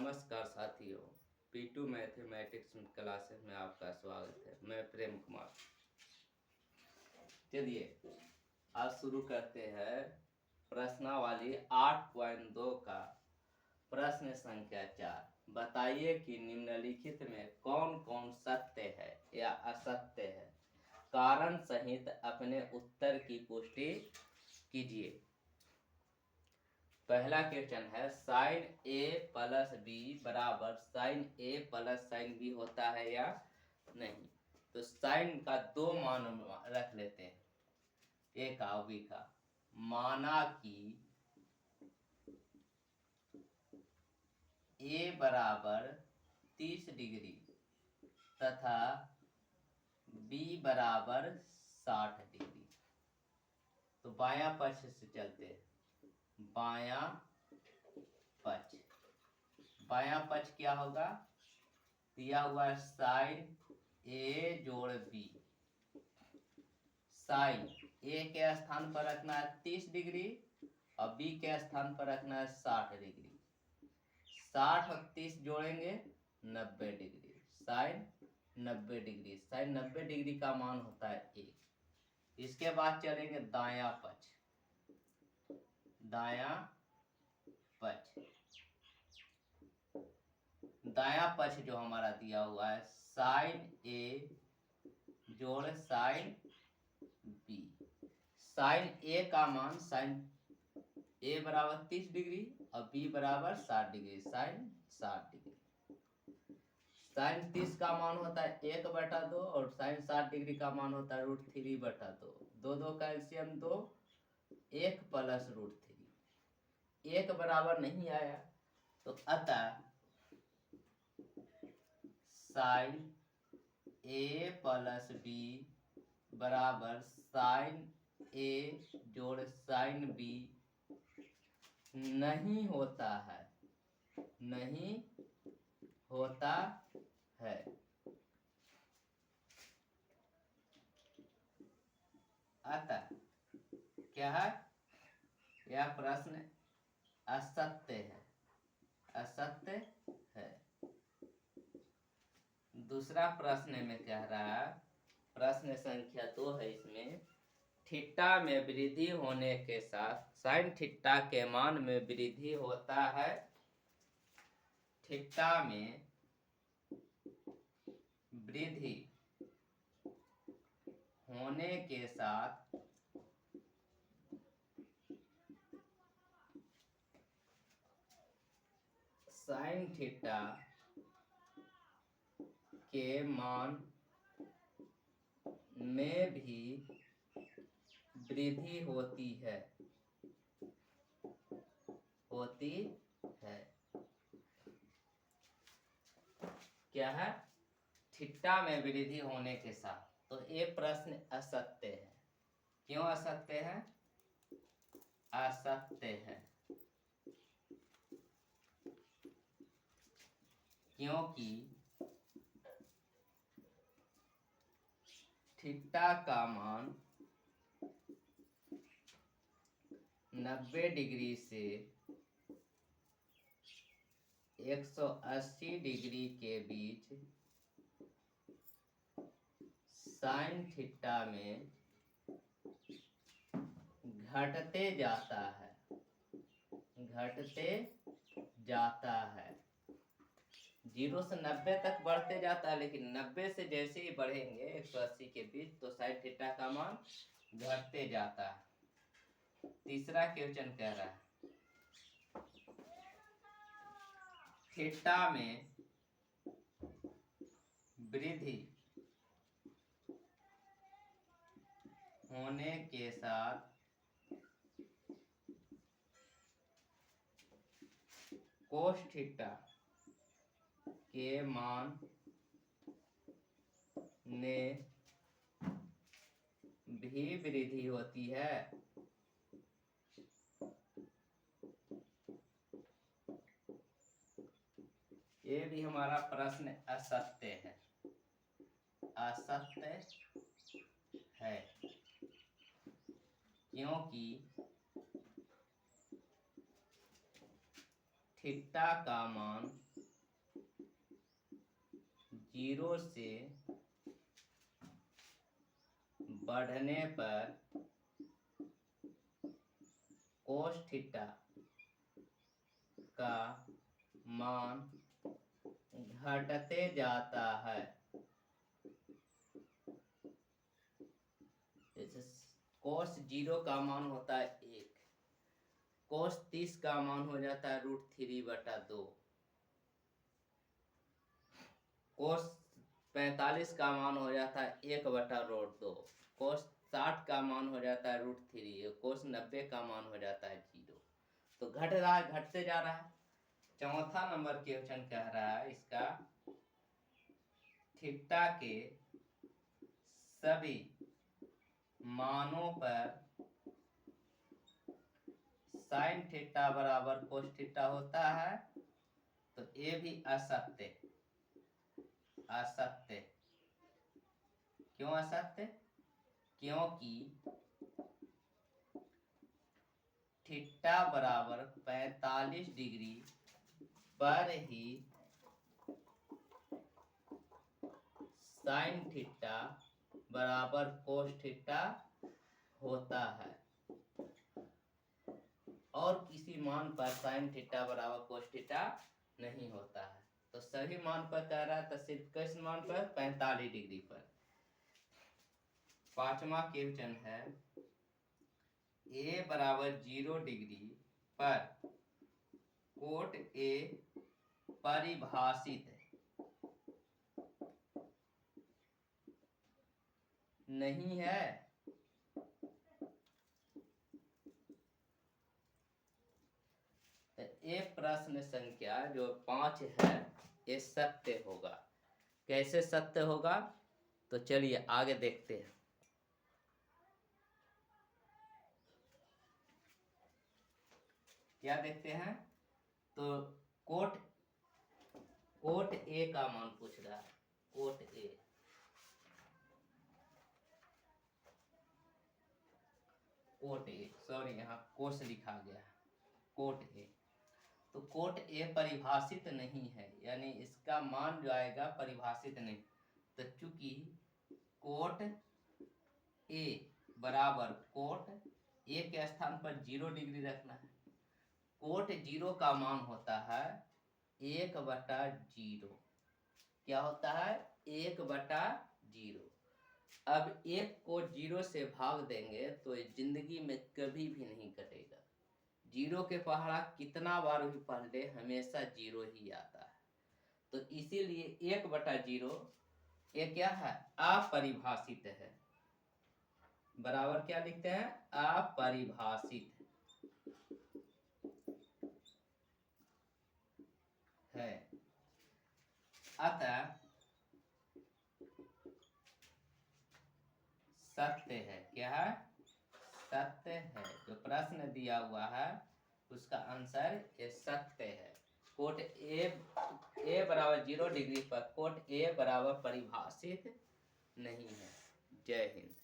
नमस्कार साथियों, P2 mathematics classes में आपका स्वागत है। मैं प्रेम कुमार। चलिए आज शुरू करते हैं प्रश्नावली 8.2 का प्रश्न संख्या 4। बताइए कि निम्नलिखित में कौन कौन सत्य है या असत्य है। कारण सहित अपने उत्तर की पुष्टि कीजिए। पहला क्वेश्चन है साइन ए प्लस बी बराबर साइन ए प्लस साइन बी होता है या नहीं। तो साइन का दो मान रख लेते हैं, ए का और बी का। माना कि ए बराबर 30 डिग्री तथा बी बराबर 60 डिग्री। तो बायां पक्ष से चलते हैं। बायां पक्ष क्या होगा, दिया हुआ है साइन ए जोड़ बी। साइन ए के स्थान पर रखना है 30 डिग्री और बी के स्थान पर रखना है 60 डिग्री। 60 और 30 जोड़ेंगे 90 degree. Sine 90 degree, sine 90 degree का मान होता है 1। इसके बाद चलेंगे दायां पक्ष। दायां पक्ष जो हमारा दिया हुआ है साइन ए जोड़ साइन बी। साइन ए का मान साइन ए बराबर 30 डिग्री और बी बराबर 60 डिग्री। Sign 60 degree. साइन 30 का मान होता है 1/2 और साइन 60 डिग्री का मान होता है √3/2। 2 का एलसीएम 2, 1 प्लस √3। 1 बराबर नहीं आया तो अतः साइन ए प्लस बी बराबर साइन ए जोड़ साइन बी नहीं होता है। अतः क्या है, यह प्रश्न असत्य है। दूसरा प्रश्न में कह रहा है, प्रश्न संख्या 2 है। इसमें थीटा में वृद्धि होने के साथ साइन थीटा के मान में वृद्धि होता है। थीटा में वृद्धि होने के साथ साइन थीटा के मान में भी वृद्धि होती है। क्या है, थीटा में वृद्धि होने के साथ। तो ये प्रश्न असत्य है। क्यों असत्य है? क्योंकि थीटा का मान 90 डिग्री से 180 डिग्री के बीच साइन थीटा में घटते जाता है। 0 से 90 तक बढ़ते जाता है, लेकिन 90 से जैसे ही बढ़ेंगे 180 के बीच तो साइन थीटा का मान घटते जाता है। तीसरा क्वेश्चन कह रहा है थीटा में वृद्धि होने के साथ कोस थीटा के मान में भी वृद्धि होती है। ये भी हमारा प्रश्न असत्य है। क्योंकि थीटा का मान 0 से बढ़ने पर कोस थीटा का मान घटते जाता है। जैसे कोस 0 का मान होता है 1, कोस 30 का मान हो जाता है √3/2, कोस 45 का मान हो जाता है 1/√2, कोस 60 का मान हो जाता है √3, कोस 90 का मान हो जाता है 0। तो घट रहा है, घटते जा रहा है। चौथा नंबर क्वेश्चन कह रहा है इसका थीटा के सभी मानों पर साइन थीटा बराबर कोस थीटा होता है। तो ये भी असत्य, असत्य। क्यों असत्य? क्योंकि थीटा बराबर 45 डिग्री पर ही साइन थीटा बराबर कोस थीटा होता है, और किसी मान पर साइन थीटा बराबर कोस थीटा नहीं होता है। तो सभी मान पर कह रहा है, तो सिर्फ किस मान पर? 45 डिग्री पर। पांचवा क्वेश्चन है a बराबर 0 डिग्री पर कोट A परिभाषित नहीं है। ये प्रश्न संख्या जो 5 है ये सत्य होगा। कैसे सत्य होगा? तो चलिए आगे देखते हैं। क्या देखते हैं? तो कोट A का मान पूछ रहा है। कोट A, सॉरी यहाँ कोस लिखा गया है। कोट A, तो कोट A परिभाषित नहीं है, यानी इसका मान जो आएगा परिभाषित नहीं। तो चूंकि कोट A बराबर कोट A के स्थान पर 0 डिग्री रखना है। कोट 0 का मान होता है 1/0। क्या होता है? 1/0। अब 1 को 0 से भाग देंगे तो जिंदगी में कभी भी नहीं कटेगा। 0 के पहाड़ा कितना बार भी पढ़ ले, हमेशा 0 ही आता है। तो इसीलिए 1/0 ये क्या है? अपरिभाषित है। बराबर क्या लिखते हैं? अपरिभाषित है। अतः सत्य है। क्या है? सत्य है। जो प्रश्न दिया हुआ है उसका आंसर ये सत्य है। कोट A बराबर 0 डिग्री पर कोट A बराबर परिभाषित नहीं है। जय हिंद।